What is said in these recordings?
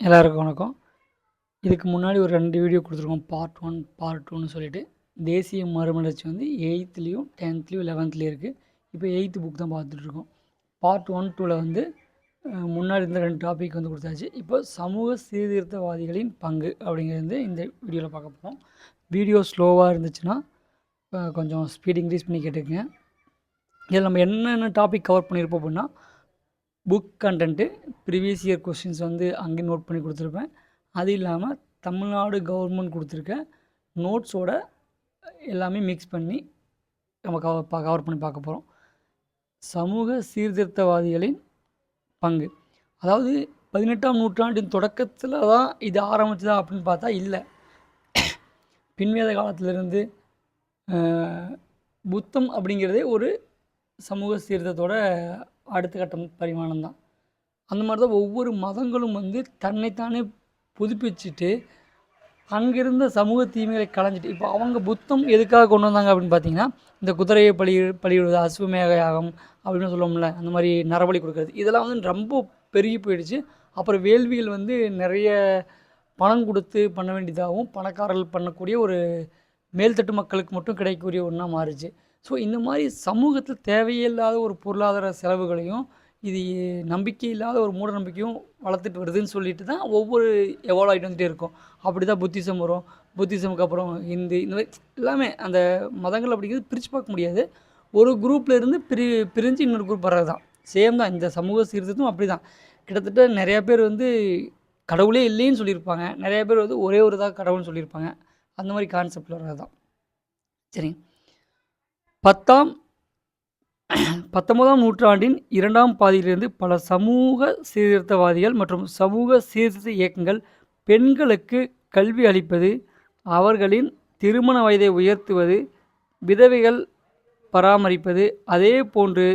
எல்லாருக்கும் வணக்கம். இதுக்கு முன்னாடி ஒரு 2 வீடியோ கொடுத்துருக்கோம். பார்ட் 1, பார்ட் 2ன்னு சொல்லிட்டு. தேசிய மறுமலர்ச்சி வந்து 8த்லேயும் 10த்லேயும் 11த்லேயும் இருக்குது. இப்போ 8th புக் தான் பார்த்துட்ருக்கோம். பார்ட் 1, 2ல் வந்து முன்னாடி இருந்த 2 டாபிக் வந்து கொடுத்தாச்சு. இப்போ சமூக சீர்திருத்தவாதிகளின் பங்கு அப்படிங்கிறது வந்து இந்த வீடியோவில் பார்க்க போகிறோம். வீடியோ ஸ்லோவாக இருந்துச்சுன்னா கொஞ்சம் ஸ்பீட் இன்க்ரீஸ் பண்ணி கேட்டுக்கங்க. இதில் நம்ம என்னென்ன டாபிக் கவர் பண்ணியிருப்போம் அப்படின்னா, book content, previous year questions வந்து அங்கே நோட் பண்ணி கொடுத்துருப்பேன். அது இல்லாமல் தமிழ்நாடு கவர்மெண்ட் கொடுத்துருக்க நோட்ஸோட எல்லாமே மிக்ஸ் பண்ணி நம்ம கவர் பண்ணி பார்க்க போகிறோம். சமூக சீர்திருத்தவாதிகளின் பங்கு, அதாவது 18ஆம் நூற்றாண்டின் தொடக்கத்தில் தான் இது ஆரம்பிச்சதா அப்படின்னு பார்த்தா இல்லை. பின்வேத காலத்திலிருந்து புத்தம் அப்படிங்கிறதே ஒரு சமூக சீர்திருத்தத்தோட அடுத்த கட்டம் பரிமாணம் தான். அந்த மாதிரி தான் ஒவ்வொரு மதங்களும் வந்து தன்னைத்தானே புதுப்பிச்சுட்டு அங்கிருந்த சமூக தீமைகளை களைஞ்சிட்டு, இப்போ அவங்க புத்தம் எதுக்காக கொண்டு வந்தாங்க அப்படின்னு பார்த்தீங்கன்னா, இந்த குதிரையை பலியிடுவது, அஸ்வமேக யாகம் அப்படின்னு சொல்லுவோம்ல, அந்த மாதிரி நரபலி கொடுக்குறது, இதெல்லாம் வந்து ரொம்ப பெருகி போயிடுச்சு. அப்புறம் வேள்விகள் வந்து நிறைய பணம் கொடுத்து பண்ண வேண்டியதாகவும், பணக்காரர்கள் பண்ணக்கூடிய ஒரு மேல்தட்டு மக்களுக்கு மட்டும் கிடைக்கக்கூடிய ஒன்றா மாறுச்சு. ஸோ இந்த மாதிரி சமூகத்தில் தேவையில்லாத ஒரு பொருளாதார செலவுகளையும், இது நம்பிக்கை இல்லாத ஒரு மூட நம்பிக்கையும் வளர்த்துட்டு வருதுன்னு சொல்லிட்டு தான் ஒவ்வொரு எவால்வ் ஆகிட்டு வந்துகிட்டே இருக்கும். அப்படி தான் புத்திசம் வரும். புத்திசமுக்கு அப்புறம் இந்த மாதிரி எல்லாமே அந்த மதங்கள் அப்படிங்கிறது பிரித்து பார்க்க முடியாது. ஒரு குரூப்பில் இருந்து பிரிஞ்சு இன்னொரு குரூப் வர்றது தான். சேம் தான் இந்த சமூக சீர்திருத்தம் அப்படி தான். கிட்டத்தட்ட நிறையா பேர் வந்து கடவுளே இல்லைன்னு சொல்லியிருப்பாங்க. நிறையா பேர் வந்து ஒரே ஒரு தான் கடவுள்னு சொல்லியிருப்பாங்க. அந்த மாதிரி கான்செப்டில் வர்றது தான். சரிங்க. 19ஆம் நூற்றாண்டின் 2ஆம் பாதியிலிருந்து பல சமூக சீர்திருத்தவாதிகள் மற்றும் சமூக சீர்திருத்த இயக்கங்கள் பெண்களுக்கு கல்வி அளிப்பது, அவர்களின் திருமண வயதை உயர்த்துவது, விதவைகள் பராமரிப்பது, அதே போன்று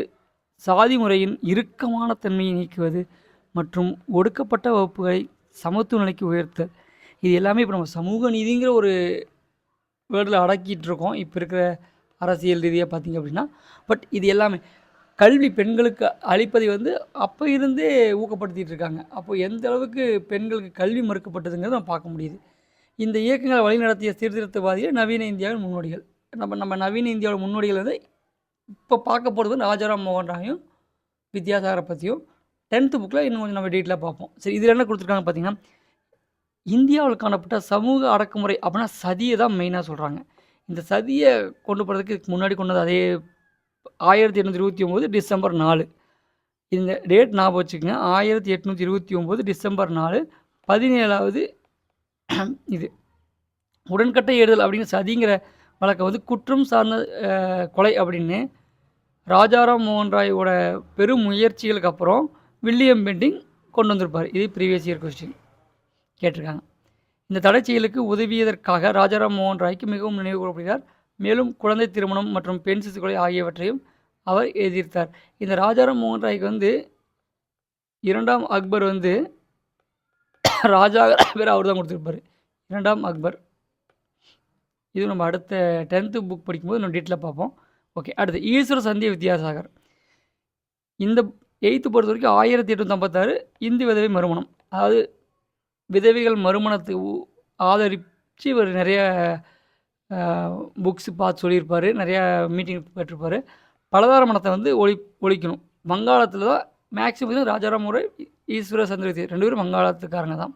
சாதி முறையின் இறுக்கமான தன்மையை நீக்குவது மற்றும் ஒடுக்கப்பட்ட வகுப்புகளை சமத்துவ நிலைக்கு உயர்த்தல், இது எல்லாமே இப்போ நம்ம சமூக நீதிங்கிற ஒரு வேர்டில் அடக்கிட்டு இருக்கோம் இப்போ இருக்கிற அரசியல் ரீதியாக பார்த்திங்க அப்படின்னா. பட் இது எல்லாமே கல்வி பெண்களுக்கு அளிப்பதை வந்து அப்போ இருந்தே ஊக்கப்படுத்திகிட்டு இருக்காங்க. அப்போது எந்த அளவுக்கு பெண்களுக்கு கல்வி மறுக்கப்பட்டதுங்கிறத நம்ம பார்க்க முடியுது. இந்த இயக்கங்களை வழிநடத்திய சீர்திருத்தவாதிகள் நவீன இந்தியாவின் முன்னோடிகள். நம்ம நவீன இந்தியாவோட முன்னோடிகள் வந்து இப்போ பார்க்க போகிறது ராஜாராம் மோகன் ராயும் வித்யாசாகரை பற்றியும் 10th புக்கில் இன்னும் கொஞ்சம் நம்ம டீட்டெயிலாக பார்ப்போம். சரி, இதில் என்ன கொடுத்துருக்காங்க பார்த்தீங்கன்னா, இந்தியாவில் காணப்பட்ட சமூக அடக்குமுறை அப்படின்னா சதியை தான் மெயினாக சொல்கிறாங்க. இந்த சதியை கொண்டு போகிறதுக்கு முன்னாடி கொண்டது அதே 1829 டிசம்பர் 4. இந்த டேட் ஞாபகம் வச்சுக்கோங்க. 1829 டிசம்பர் 4 17வது இது உடன்கட்டை ஏறுதல் அப்படின்னு சதிங்கிற வழக்கம் வந்து குற்றம் சார்ந்த கொலை அப்படின்னு ராஜாராம் மோகன் ராயோட பெரும் முயற்சிகளுக்கு அப்புறம் வில்லியம் பெண்டிங் கொண்டு வந்திருப்பார். இது ப்ரீவியஸ் இயர் கொஸ்டின் கேட்டிருக்காங்க. இந்த தடை செயலுக்கு உதவியதற்காக ராஜாராம் மோகன் ராய்க்கு மிகவும் நினைவு கூறப்படுகிறார். மேலும் குழந்தை திருமணம் மற்றும் பெண் சிசு கொலை ஆகியவற்றையும் அவர் எதிர்த்தார். இந்த ராஜாராம் மோகன் ராய்க்கு வந்து 2ஆம் அக்பர் வந்து ராஜா பேர் அவர் தான் கொடுத்துருப்பார். 2ஆம் அக்பர். இது நம்ம அடுத்த 10th புக் படிக்கும்போது நம்ம டீட்டெயிலாக பார்ப்போம். ஓகே, அடுத்து ஈஸ்வர சந்திய வித்யாசாகர். இந்த 8th பொறுத்த வரைக்கும் 1856 இந்தி விதவை மறுமணம், அதாவது விதவைகள் மறுமணத்தை ஆதரித்து இவர் நிறைய புக்ஸ் பார்த்து சொல்லியிருப்பார். நிறையா மீட்டிங் பெற்றிருப்பார். பலதார மனத்தை வந்து ஒழிக்கணும். வங்காளத்தில் தான் மேக்சிமம் ராஜாராம் முறை, ஈஸ்வர சந்திரவதி 2 பேரும் வங்காளத்துக்காரங்க தான்.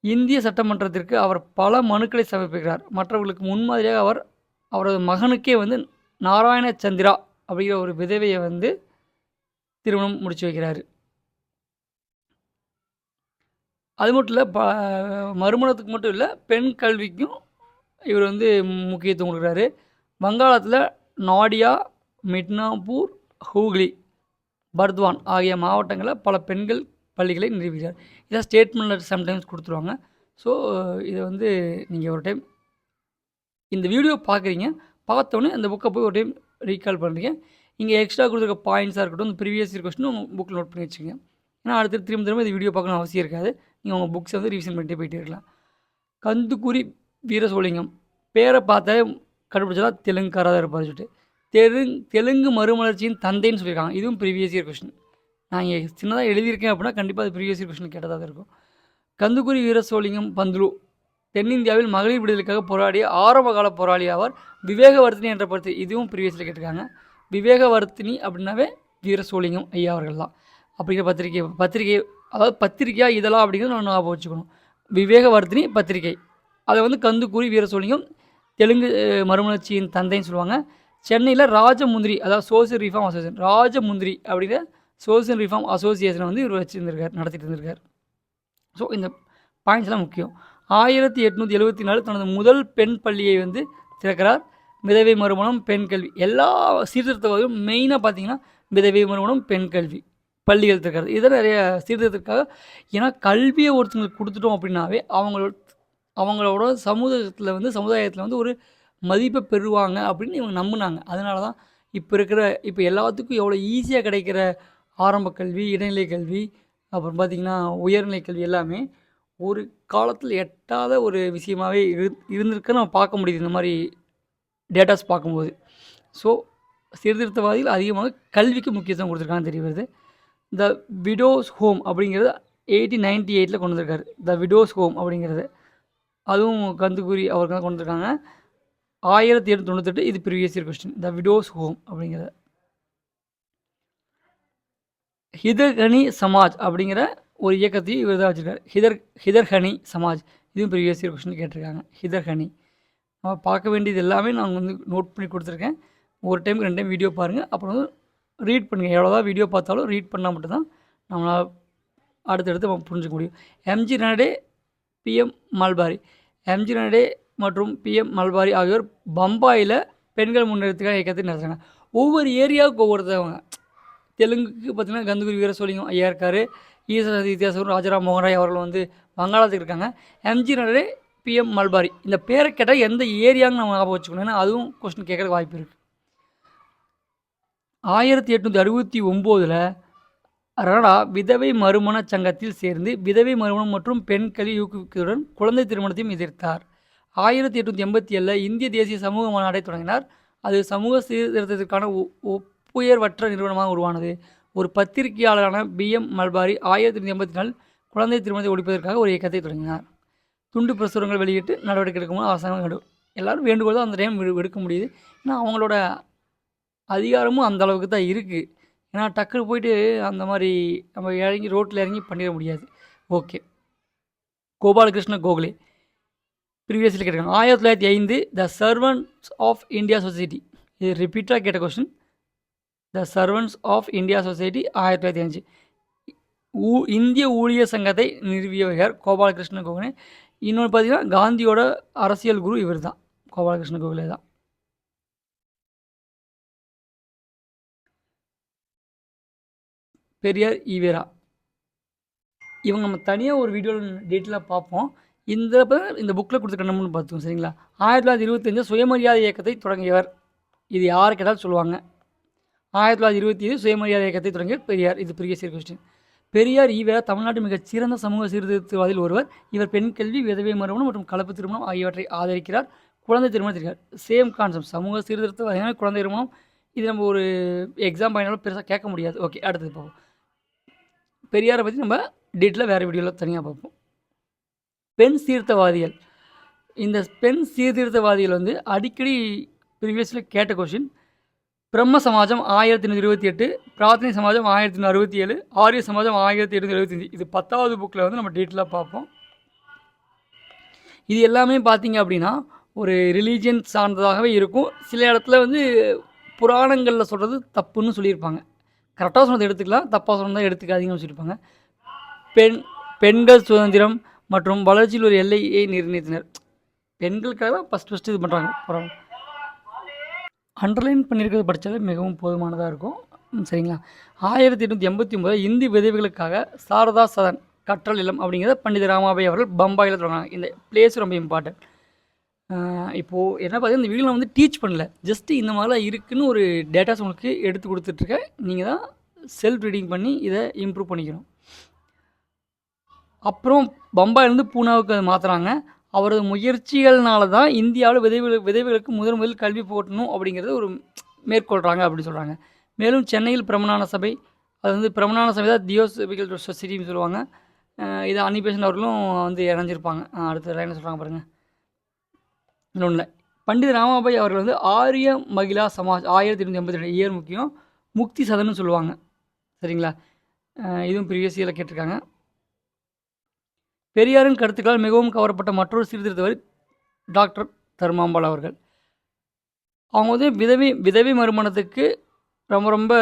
இந்திய சட்டமன்றத்திற்கு அவர் பல மனுக்களை சமர்ப்பிக்கிறார். மற்றவர்களுக்கு முன்மாதிரியாக அவரது மகனுக்கே வந்து நாராயண சந்திரா அப்படிங்கிற ஒரு விதவையை வந்து திருமணம் முடிச்சு வைக்கிறார். அது மட்டும் இல்லை, மறுமணத்துக்கு மட்டும் இல்லை, பெண் கல்விக்கும் இவர் வந்து முக்கியத்துவம் கொடுக்குறாரு. வங்காளத்தில் நாடியா, மிட்னாப்பூர், ஹூக்ளி, பர்த்வான் ஆகிய மாவட்டங்களில் பல பெண்கள் பள்ளிகளை நிறுவுகிறார். இதை ஸ்டேட்மெண்ட்டில் சம்டைம்ஸ் கொடுத்துருவாங்க. ஸோ இதை வந்து நீங்கள் ஒரு டைம் இந்த வீடியோ பார்க்குறீங்க, பார்த்தோன்னே அந்த புக்கை போய் ஒரு டைம் ரீகால் பண்ணுறீங்க. இங்கே எக்ஸ்ட்ரா கொடுத்துருக்க பாயிண்ட்ஸாக இருக்கட்டும், இந்த ப்ரீவியஸ் இயர் கொஸ்டின் உங்கள் புக்கில் நோட் பண்ணி வச்சுக்கோங்க. ஏன்னா அடுத்து திரும்ப இந்த வீடியோ பார்க்கணும் அவசியம் இருக்காது. நீங்கள் உங்கள் புக்ஸை வந்து ரிவிஷன் பண்ணிட்டு போயிட்டே இருக்கலாம். கந்துக்குரி வீர சோழிங்கம் பேரை பார்த்தாலே கண்டுபிடிச்சதா தெலுங்குக்காராக தான் இருப்பார் சொல்லிட்டு தெலுங்கு மறுமலர்ச்சியின் தந்தைன்னு சொல்லியிருக்காங்க. இதுவும் ப்ரீவியஸ் இயர் கொஸ்டின். நான் இங்கே சின்னதாக எழுதியிருக்கேன் அப்படின்னா கண்டிப்பாக அது ப்ரீவியஸ் இயர் கொஸ்டின் கேட்டதாக தான் இருக்கும். கந்துகுரி வீரசோலிங்கம் பந்துலு தென்னிந்தியாவில் மகளிர் விடுதலைக்காக போராடிய ஆரம்பகால போராளி ஆவார். விவேகவர்த்தினி என்ற படத்தை இதுவும் ப்ரீவியஸில் கேட்டிருக்காங்க. விவேகவர்த்தினி அப்படின்னாவே வீரசோலிங்கம் ஐயா அவர்கள் தான். அப்படிங்கிற பத்திரிகை அதாவது பத்திரிகையா இதெல்லாம் அப்படிங்கிறது நம்ம ஞாபகம் வச்சுக்கணும். விவேகவர்த்தினி பத்திரிகை, அதை வந்து கந்துகுரி வீரசோலிங்கம் தெலுங்கு மறுமலர்ச்சியின் தந்தைன்னு சொல்லுவாங்க. சென்னையில் ராஜமுந்திரி, அதாவது சோசியல் ரிஃபார்ம் அசோசியேஷன், ராஜமுந்திரி அப்படிங்கிற சோசியல் ரிஃபார்ம் அசோசியேஷனை வந்து இவர் வச்சுருந்திருக்கார், நடத்திட்டு இருந்திருக்கார். ஸோ இந்த பாயிண்ட்ஸ்லாம் முக்கியம். 1874 தனது முதல் பெண் பள்ளியை வந்து திறக்கிறார். விதவை மறுமணம், பெண் கல்வி, எல்லா சீர்திருத்தவாதிகளும் மெயினாக பார்த்தீங்கன்னா விதவை மறுமணம், பெண் கல்வி, பள்ளிகள் திறக்கிறது, இதெல்லாம் நிறைய சீர்திருத்தத்துக்காக. ஏன்னா கல்வியை ஒருத்தங்களுக்கு கொடுத்துட்டோம் அப்படின்னாவே அவங்களோட சமுதாயத்தில் வந்து ஒரு மதிப்பை பெறுவாங்க அப்படின்னு இவங்க நம்பினாங்க. அதனால தான் இப்போ எல்லாத்துக்கும் எவ்வளோ ஈஸியாக கிடைக்கிற ஆரம்ப கல்வி, இடைநிலை கல்வி, அப்புறம் பார்த்திங்கன்னா உயர்நிலை கல்வி எல்லாமே ஒரு காலத்தில் எட்டாத ஒரு விஷயமாகவே இருந்திருக்குன்னு நம்ம பார்க்க முடியுது இந்த மாதிரி டேட்டாஸ் பார்க்கும்போது. ஸோ சீர்திருத்தவாதிகள் அதிகமாக கல்விக்கு முக்கியத்துவம் கொடுத்துருக்காங்கன்னு தெரிய வருது. த விடோஸ் ஹோம் அப்படிங்கிறது 1898 கொண்டு வந்திருக்காரு. த விடோஸ் ஹோம் அப்படிங்கிறது அதுவும் கந்துகுரி அவர்கள் தான் கொண்டு வந்திருக்காங்க. 1898 இது ப்ரீவியஸ் இயர் கொஸ்டின். த விடோஸ் ஹோம் அப்படிங்கிறது. ஹிதர்ஹனி சமாஜ் அப்படிங்கிற ஒரு இயக்கத்தையும் இவர் தான் வச்சுருக்காரு. ஹிதர்ஹனி சமாஜ், இதுவும் ப்ரீவியஸ் இயர் கொஸ்டின் கேட்டிருக்காங்க. ஹிதர்ஹனி நம்ம பார்க்க வேண்டியது எல்லாமே நான் வந்து நோட் பண்ணி கொடுத்துருக்கேன். ஒரு டைம் 2 டைம் வீடியோ பாருங்கள், அப்புறம் வந்து ரீட் பண்ணுங்கள். எவ்வளோதான் வீடியோ பார்த்தாலும் ரீட் பண்ணால் மட்டும்தான் நம்மளால் அடுத்தடுத்து நம்ம புரிஞ்சுக்க முடியும். MG Ranade, PM Malabari. MG Ranade மற்றும் பிஎம் மல்பாரி ஆகியோர் பம்பாயில் பெண்கள் முன்னேற்றத்துக்கான இயக்கத்தை நடத்துகிறாங்க. ஒவ்வொரு ஏரியாவுக்கு ஒவ்வொருத்தவங்க. தெலுங்குக்கு பார்த்திங்கன்னா கந்துகுரி வீரசோலிங்கம் ஐயா இருக்கார். ஈஸ்வர வித்யாசாகர், ராஜாராம் மோகன் ராய் அவர்கள் வந்து வங்காளத்துக்கு இருக்காங்க. எம்ஜி ரனடே, பிஎம் மல்பாரி, இந்த பேரை கேட்டால் எந்த ஏரியான்னு நம்ம ஞாபகம் வச்சுக்கணும். ஏன்னா அதுவும் கொஸ்டின் கேட்குறதுக்கு வாய்ப்பு இருக்குது. 1869 ரனடா விதவை மறுமண சங்கத்தில் சேர்ந்து விதவை மறுமணம் மற்றும் பெண் கல்வி ஊக்குவிப்பதுடன் குழந்தை திருமணத்தையும் எதிர்த்தார். 1887 இந்திய தேசிய சமூக மாநாட்டை தொடங்கினார். அது சமூக சீர்திருத்தத்திற்கான ஒப்புயர்வற்ற நிறுவனமாக உருவானது. ஒரு பத்திரிகையாளரான பிஎம் மல்பாரி 1884 குழந்தை திருமணத்தை ஒழிப்பதற்காக ஒரு இயக்கத்தை தொடங்கினார். துண்டு பிரசுரங்கள் வெளியிட்டு நடவடிக்கை எடுக்கும்போது அரசாங்கம் எல்லோரும் வேண்டுகோள் தான் அந்த டைம் எடுக்க முடியுது. ஏன்னா அவங்களோட அதிகாரமும் அந்த அளவுக்கு தான் இருக்குது. ஏன்னா டக்குன்னு போயிட்டு அந்த மாதிரி நம்ம இறங்கி ரோட்டில் இறங்கி பண்ணிட முடியாது. ஓகே, கோபாலகிருஷ்ண கோகலே ப்ரீவியஸில் கேட்டிருக்காங்க. 1905 the servants of India society, இது ரிப்பீட்டாக கேட்ட question. The servants of India society 1905 இந்திய ஊழியர் சங்கத்தை நிறுவியவர் கோபாலகிருஷ்ண கோகலே. இன்னொன்று பார்த்தீங்கன்னா காந்தியோட அரசியல் குரு இவர் தான், கோபாலகிருஷ்ண கோகலே தான். பெரியார் ஈவேரா இவங்க நம்ம தனியாக ஒரு வீடியோவில் டீட்டெயிலாக பார்ப்போம். இந்த புக்கில் கொடுத்துருக்கணும்னு பார்த்தோம், சரிங்களா. 1925 சுயமரியாதை இயக்கத்தை தொடங்கியவர். இது யாரை கேட்டாலும் சொல்லுவாங்க. 1925 சுயமரியாதை இயக்கத்தை தொடங்கியவர் பெரியார். இது previous year question. Periyar EVR தமிழ்நாட்டின் மிகச்சிறந்த சமூக சீர்திருத்தவாதியில் ஒருவர். இவர் பெண் கல்வி, விதவை மறுமணம் மற்றும் கலப்பு திருமணம் ஆகியவற்றை ஆதரிக்கிறார். குழந்தை திருமணம் சேம் கான்செப்ட், சமூக சீர்திருத்தவாதியான குழந்தை திருமணம். இது நம்ம ஒரு எக்ஸாம் பாயிண்டாலும் பெருசாக கேட்க முடியாது. ஓகே, அடுத்தது பார்ப்போம். பெரியாரை பற்றி நம்ம டீட்டெயிலாக வேறு வீடியோவில் தனியாக பார்ப்போம். பெண் சீர்திருத்தவாதிகள். இந்த பெண் சீர்திருத்தவாதிகள் வந்து அடிக்கடி ப்ரீவியஸில் கேட்ட கொஸ்டின். பிரம்ம சமாஜம் 1828, பிரார்த்தனை சமாஜம் 1867, ஆரிய சமாஜம் 1875. இது 10வது புக்கில் வந்து நம்ம டீட்டெயிலாக பார்ப்போம். இது எல்லாமே பார்த்தீங்க அப்படின்னா ஒரு ரிலீஜியன் சார்ந்ததாகவே இருக்கும். சில இடத்துல வந்து புராணங்களில் சொல்கிறது தப்புன்னு சொல்லியிருப்பாங்க. கரெக்டாக சொன்னதை எடுத்துக்கலாம், தப்பாக சொன்னதை எடுத்துக்காதீங்கன்னு சொல்லியிருப்பாங்க. பெண்கள் சுதந்திரம் மற்றும் வளர்ச்சியில் ஒரு எல்லையை நிர்ணயித்தனர். பெண்களுக்காக ஃபஸ்ட்டு இது பண்ணுறாங்க. புராணம் அண்டர்லைன் பண்ணியிருக்கிறது படித்தாலே மிகவும் போதுமானதாக இருக்கும், சரிங்களா. 1889 இந்தி விதவைகளுக்காக சாரதா சதன் கற்றல் இல்லம் அப்படிங்கிறத பண்டித ராமாபாய் அவர்கள் பம்பாயில் தொடங்கினாங்க. இந்த பிளேஸ் ரொம்ப இம்பார்ட்டன்ட். இப்போது என்ன பார்த்தீங்கன்னா இந்த வீடியோ வந்து டீச் பண்ணல, ஜஸ்ட்டு இந்த மாதிரிலாம் இருக்குதுன்னு ஒரு டேட்டாஸ் உங்களுக்கு எடுத்து கொடுத்துட்ருக்கேன். நீங்கள் தான் செல்ஃப் ரீடிங் பண்ணி இதை இம்ப்ரூவ் பண்ணிக்கணும். அப்புறம் பம்பாயிலேருந்து பூனாவுக்கு அதை மாற்றுறாங்க. அவரது முயற்சிகள்னால தான் இந்தியாவில் விதவைகளுக்கு முதலில் கல்வி போட்டணும் அப்படிங்கிறது ஒரு மேற்கொள்கிறாங்க அப்படின்னு சொல்கிறாங்க. மேலும் சென்னையில் பிரமணான சபை, அது வந்து பிரமணான சபை தான் தியோசபிக்கல் சொசைட்டின்னு சொல்லுவாங்க. இது அன்னிபெசன்ட் அவர்களும் வந்து இணைஞ்சிருப்பாங்க. அடுத்த லைனில் சொல்கிறாங்க பாருங்கள். இன்னொன்று, பண்டித ராமாபாய் அவர்கள் வந்து ஆரிய மகிழா சமாஜ் 1882 இயர் முக்கியம், முக்தி சதன்னு சொல்லுவாங்க. சரிங்களா? இதுவும் ப்ரீவியஸ் இயரில் கேட்டிருக்காங்க. பெரியாரின் கருத்துக்களால் மிகவும் கவரப்பட்ட மற்றொரு சீர்திருத்தவர் டாக்டர் தர்மாம்பாள் அவர்கள். அவங்க வந்து விதவை மறுமணத்துக்கு ரொம்ப ரொம்ப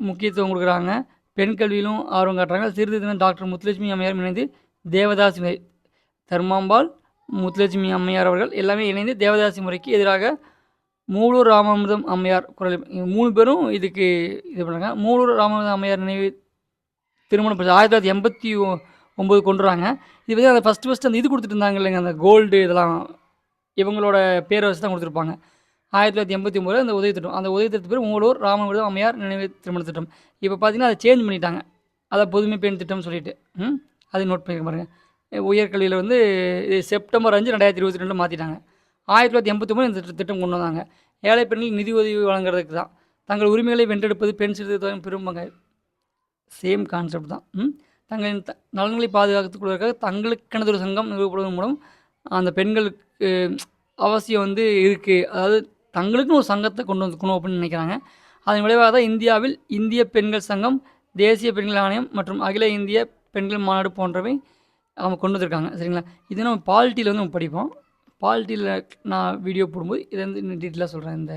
முக்கியத்துவம் கொடுக்குறாங்க. பெண் கல்வியிலும் ஆர்வம் காட்டுறாங்க. சீர்திருத்தம் டாக்டர் முத்துலட்சுமி அம்மையார் இணைந்து தேவதாசி முறை, தர்மாம்பாள், முத்துலட்சுமி அம்மையார் அவர்கள் எல்லாமே இணைந்து தேவதாசி முறைக்கு எதிராக மூலூர் ராமாமிர்தம் அம்மையார் குரல், 3 பேரும் இதுக்கு இது பண்ணுறாங்க. மூலூர் ராமாமிர்தம் அம்மையார் நினைவு திருமணம் 1989 கொண்டுறாங்க. இது வந்து அந்த ஃபஸ்ட்டு அந்த இது கொடுத்துட்டு இருந்தாங்க இல்லைங்க, அந்த கோல்டு இதெல்லாம் இவங்களோட பேரை வச்சு தான் கொடுத்துருப்பாங்க. 1989 அந்த உதவி திட்டம், அந்த உதவி திட்டத்து பேர் மூலூர் ராமாமிர்தம் அம்மையார் நினைவு திருமண திட்டம். இப்போ பார்த்தீங்கன்னா அதை சேஞ்ச் பண்ணிட்டாங்க, அதை புதுமை பெண் திட்டம்னு சொல்லிட்டு. அதை நோட் பண்ணிக்க பாருங்க. உயர்கல்வியில் வந்து செப்டம்பர் 5, 2022 மாற்றிட்டாங்க. 1989 இந்த திட்டம் கொண்டு வந்தாங்க. ஏழை பெண்களுக்கு நிதி உதவி வழங்குறதுக்கு தான். தங்கள் உரிமைகளை வென்றெடுப்பது பெண் சீர்திருத்தம் பெரும்பாங்க. சேம் கான்செப்ட் தான். தங்களின் நலன்களை பாதுகாத்துக் கொள்வதற்காக தங்களுக்கெனது ஒரு சங்கம் நிறுவப்படுவதன் மூலம் அந்த பெண்களுக்கு அவசியம் வந்து இருக்குது. அதாவது தங்களுக்குன்னு ஒரு சங்கத்தை கொண்டு வந்துக்கணும் அப்படின்னு நினைக்கிறாங்க. அதன் விளைவாக தான் இந்தியாவில் இந்திய பெண்கள் சங்கம், தேசிய பெண்கள் ஆணையம் மற்றும் அகில இந்திய பெண்கள் மாநாடு போன்றவை அவங்க கொண்டு வந்திருக்காங்க. சரிங்களா? இது நம்ம பாலிட்டியில் வந்து நம்ம படிப்போம். பாலிட்டியில் நான் வீடியோ போடும்போது இதை வந்து இன்னும் டீட்டெயிலாக சொல்கிறேன். இந்த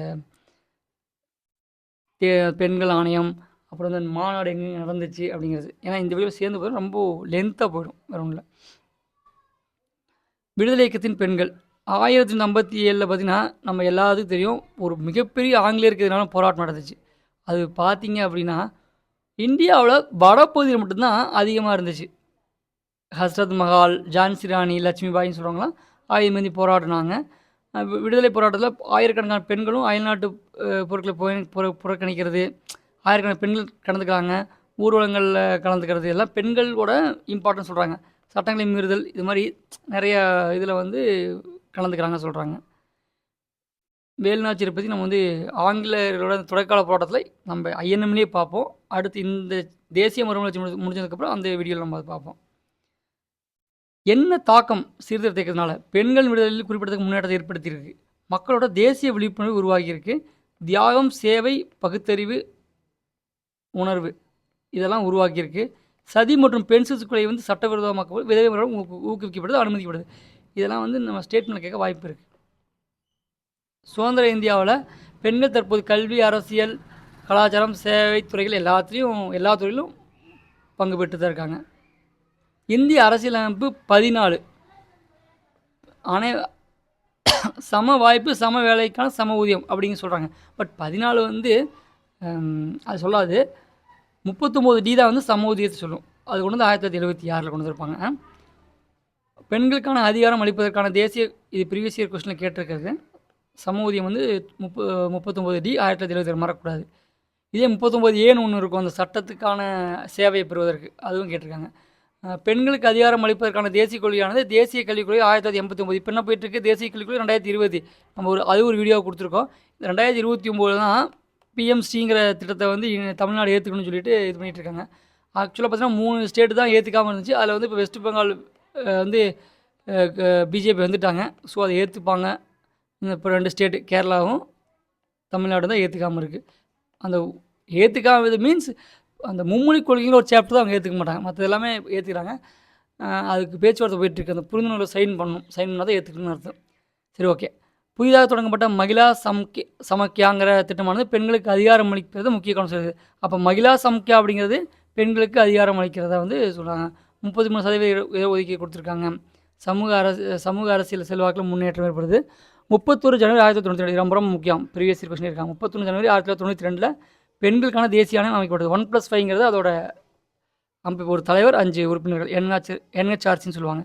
பெண்கள் ஆணையம், அப்புறம் வந்து மாநாடு எங்கே நடந்துச்சு அப்படிங்கிறது. ஏன்னா இந்த வீடியோ சேர்ந்து போது ரொம்ப லென்த்தாக போயிடும், வேறு ஒன்றும் இல்லை. விடுதலை இயக்கத்தின் பெண்கள் 1957 பார்த்தீங்கன்னா நம்ம எல்லாத்துக்கும் தெரியும், ஒரு மிகப்பெரிய ஆங்கிலேயருக்கு எதிரான போராட்டம் நடந்துச்சு. அது பார்த்தீங்க அப்படின்னா இந்தியாவில் வடப்பகுதியில் மட்டும்தான் அதிகமாக இருந்துச்சு. ஹஸ்ரத் மஹால், ஜான்சி ராணி லட்சுமிபாயின்னு சொல்கிறவங்களாம் 1000 மந்தி போராடினாங்க. விடுதலை போராட்டத்தில் ஆயிரக்கணக்கான பெண்களும் அயல்நாட்டு பொருட்களை புறக்கணிக்கிறது, ஆயிரக்கணக்கான பெண்கள் கலந்துக்கிறாங்க. ஊர்வலங்களில் கலந்துக்கிறது எல்லாம் பெண்களோட இம்பார்ட்டன்ஸ் சொல்கிறாங்க. சட்டங்களை மீறுதல், இது மாதிரி நிறைய இதில் வந்து கலந்துக்கிறாங்க சொல்கிறாங்க. வேலுநாச்சியரை பற்றி நம்ம வந்து ஆங்கிலேயர்களோட தொடக்கால போராட்டத்தில் நம்ம ஐஎன்எம்லேயே பார்ப்போம். அடுத்து இந்த தேசிய மறுமலர்ச்சி முடிஞ்சதுக்கப்புறம் அந்த வீடியோவில் நம்ம அதை பார்ப்போம். என்ன தாக்கம் சீர்திருத்த இயக்கத்தினால பெண்கள் விடுதலையில் குறிப்பிடத்தக்க முன்னேற்றத்தை ஏற்படுத்தியிருக்கு. மக்களோட தேசிய விழிப்புணர்வு உருவாகியிருக்கு. தியாகம், சேவை, பகுத்தறிவு, உணர்வு இதெல்லாம் உருவாக்கியிருக்கு. சதி மற்றும் பெண் சிசுக்களை வந்து சட்டவிரோதமாக்க விதவை முறையில் ஊக்குவிக்கப்படுது, அனுமதிக்கப்படுது. இதெல்லாம் வந்து நம்ம ஸ்டேட்மெண்ட் கேட்க வாய்ப்பு இருக்குது. சுதந்திர இந்தியாவில் பெண்கள் தற்போது கல்வி, அரசியல், கலாச்சாரம், சேவை துறைகள் எல்லா துறையிலும் பங்கு பெற்று தான் இருக்காங்க. இந்திய அரசியலமைப்பு 14 சம வாய்ப்பு, சம வேலைக்கான சம ஊதியம் அப்படின்னு சொல்கிறாங்க. பட் 14 வந்து அது சொல்லாது. 39D தான் வந்து சம ஊதியத்தை சொல்லும். அது கொண்டு வந்து 1976 கொண்டு வந்திருப்பாங்க. பெண்களுக்கான அதிகாரம் அளிப்பதற்கான தேசிய, இது ப்ரீவியஸ் இயர் கொஸ்டினில் கேட்டிருக்கிறது. சம ஊதியம் வந்து 39D 1976 மறக்கக்கூடாது. இதே 39Aன்னு ஒன்று இருக்கும், அந்த சட்டத்துக்கான சேவையை பெறுவதற்கு, அதுவும் கேட்டிருக்காங்க. பெண்களுக்கு அதிகாரம் அளிப்பதற்கான தேசிய கொள்கையானது தேசிய கல்விக் கொள்கை 1989. இப்போ என்ன போயிட்டுருக்கு, தேசிய கல்விக் கொள்கை 2020. நம்ம ஒரு வீடியோவை கொடுத்துருக்கோம். 2029 தான் பிஎம்ஸ்டிங்கிற திட்டத்தை வந்து தமிழ்நாடு ஏற்றுக்கணும்னு சொல்லிட்டு இது பண்ணிகிட்டு இருக்காங்க. ஆக்சுவலாக பார்த்தீங்கன்னா 3 ஸ்டேட்டு தான் ஏற்றுக்காமல் இருந்துச்சு. அதில் வந்து இப்போ வெஸ்ட் பெங்கால் வந்து பிஜேபி வந்துட்டாங்க. ஸோ அதை ஏற்றுப்பாங்க. இப்போ 2 ஸ்டேட்டு கேரளாவும் தமிழ்நாடு தான் ஏற்றுக்காமல் இருக்குது. அந்த ஏற்றுக்காமல் மீன்ஸ் அந்த மும்மொழி கொள்கைங்கிற ஒரு சாப்டர் தான் அவங்க ஏற்றுக்க மாட்டாங்க, மற்ற எல்லாமே ஏற்றுக்கிறாங்க. அதுக்கு பேச்சுவார்த்தை போயிட்டுருக்கு. அந்த புரிந்துணர்வை சைன் பண்ணால் தான் ஏற்றுக்கணும்னு அர்த்தம். சரி, ஓகே. புதிதாக தொடங்கப்பட்ட மகிழா சமக்கியாங்கிற திட்டமானது பெண்களுக்கு அதிகாரம் அளிக்கிறது முக்கிய கவனம் செலுத்துது. அப்போ மகிழா சமக்கியா அப்படிங்கிறது பெண்களுக்கு அதிகாரம் அளிக்கிறதா வந்து சொல்கிறாங்க. 33% ஒதுக்கீடு கொடுத்துருக்காங்க. சமூக அரசியல் செல்வாக்கில் முன்னேற்றம் ஏற்படுது. 31 ஜனவரி 1992 ரொம்ப ரொம்ப முக்கியம், ப்ரீவியஸ் இயர் கொஸ்டின் இருக்காங்க. 31 ஜனவரி 1992 பெண்களுக்கான தேசிய ஆணையம் அமைக்கப்படுது. 1+5 அதோட அமைப்பு. ஒரு தலைவர், 5 உறுப்பினர்கள், NHRCன்னு சொல்லுவாங்க.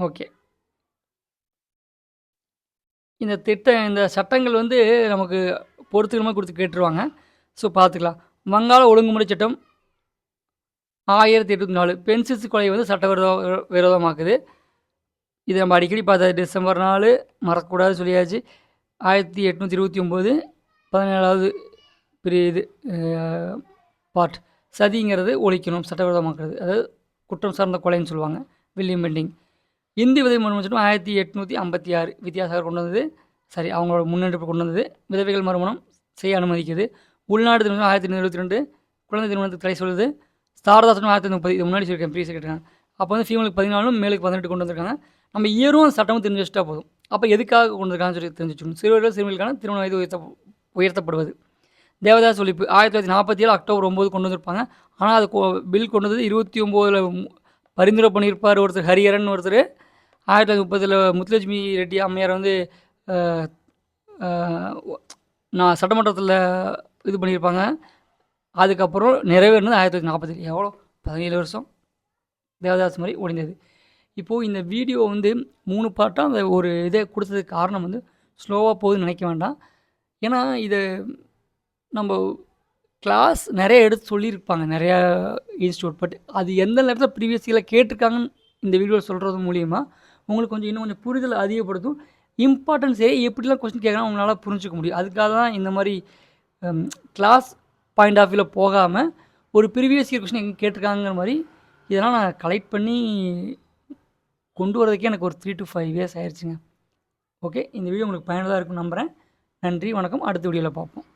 ஓகே. இந்த சட்டங்கள் வந்து நமக்கு பொறுத்துக்கமாக கொடுத்து கேட்டுருவாங்க. ஸோ பார்த்துக்கலாம். வங்காள ஒழுங்குமுறை சட்டம் 1884 பெண் சிசு கொலை வந்து விரோதமாக்குது. இது நம்ம அடிக்கடி பார்த்தா டிசம்பர் 4 மறக்கக்கூடாது சொல்லியாச்சு. 1829 17வது பெரிய இது பார்ட். சதிங்கிறது ஒழிக்கணும், சட்டவிரோதமாக்குறது, அதாவது குற்றம் சார்ந்த கொலைன்னு சொல்லுவாங்க. William Bentinck. இந்தி விதவை மறுமணம் சட்டம் 1856 வித்யாசாகர் கொண்டு வந்தது. சரி, அவங்களோட முன்னெடுப்பு கொண்டு வந்தது. விதவைகள் மறுமணம் செய்ய அனுமதிக்குது. உள்நாட்டு திருமணம் 1872 குழந்தை திருமணத்துக்கு தடை சொல்லுது. சாரதா சட்டம் 1930 இது முன்னாடி சொல்லியிருக்கேன், ப்ரீவியஸ் கேட்டிருக்காங்க. அப்போ வந்து ஃபீமேலுக்கு 14 மேலுக்கு 18 கொண்டு வந்திருக்காங்க. நம்ம இயரும் அந்த சட்டமும் தெரிஞ்சு வச்சுட்டா போதும். அப்போ எதுக்காக கொண்டு வந்திருக்காங்கன்னு சொல்லி தெரிஞ்சு வச்சுக்கணும். சிறுவர்கள் சிறுமிகளுக்கான திருமண வயது உயர்த்தப்படுவது. தேவதாஸ் ஒழிப்பு 1947 அக்டோபர் 9 கொண்டு வந்திருப்பாங்க. ஆனால் அது பில் கொண்டு வந்து 29 பரிந்துரை பண்ணியிருப்பார் ஒருத்தர், ஹரிஹரன் ஒருத்தர். 1930 முத்துலட்சுமி ரெட்டி அம்மையார் வந்து நான் சட்டமன்றத்தில் இது பண்ணியிருப்பாங்க. அதுக்கப்புறம் நிறைவேறினது 1947. எவ்வளோ 17 வருஷம் தேவதாஸ் மாதிரி ஒழிந்தது. இப்போது இந்த வீடியோ வந்து 3 பார்ட்டாக அந்த ஒரு இதை கொடுத்ததுக்கு காரணம் வந்து ஸ்லோவாக போகுதுன்னு நினைக்க வேண்டாம். ஏன்னா இதை நம்ம கிளாஸ் நிறைய எடுத்து சொல்லியிருப்பாங்க நிறையா இன்ஸ்டியூட். பட் அது எந்த நேரத்தில் ப்ரீவியஸ் இயரில் கேட்டிருக்காங்கன்னு இந்த வீடியோவில் சொல்கிறது மூலிமா உங்களுக்கு இன்னும் கொஞ்சம் புரிதல் அதிகப்படுத்தும். இம்பார்ட்டன்ஸே எப்படிலாம் கொஸ்டின் கேட்குறாங்க உங்களால் புரிஞ்சிக்க முடியும். அதுக்காக தான் இந்த மாதிரி கிளாஸ் பாயிண்ட் ஆஃப் வியூவில் போகாமல் ஒரு ப்ரீவியஸ் இயர் கொஸ்டின் எங்கே கேட்டிருக்காங்கிற மாதிரி இதெல்லாம் நான் கலெக்ட் பண்ணி கொண்டு வரதுக்கே எனக்கு ஒரு 3 to 5 இயர்ஸ் ஆயிடுச்சுங்க. ஓகே, இந்த வீடியோ உங்களுக்கு பயனுள்ளதாக இருக்குன்னு நம்புகிறேன். நன்றி, வணக்கம். அடுத்த வீடியோவில் பார்ப்போம்.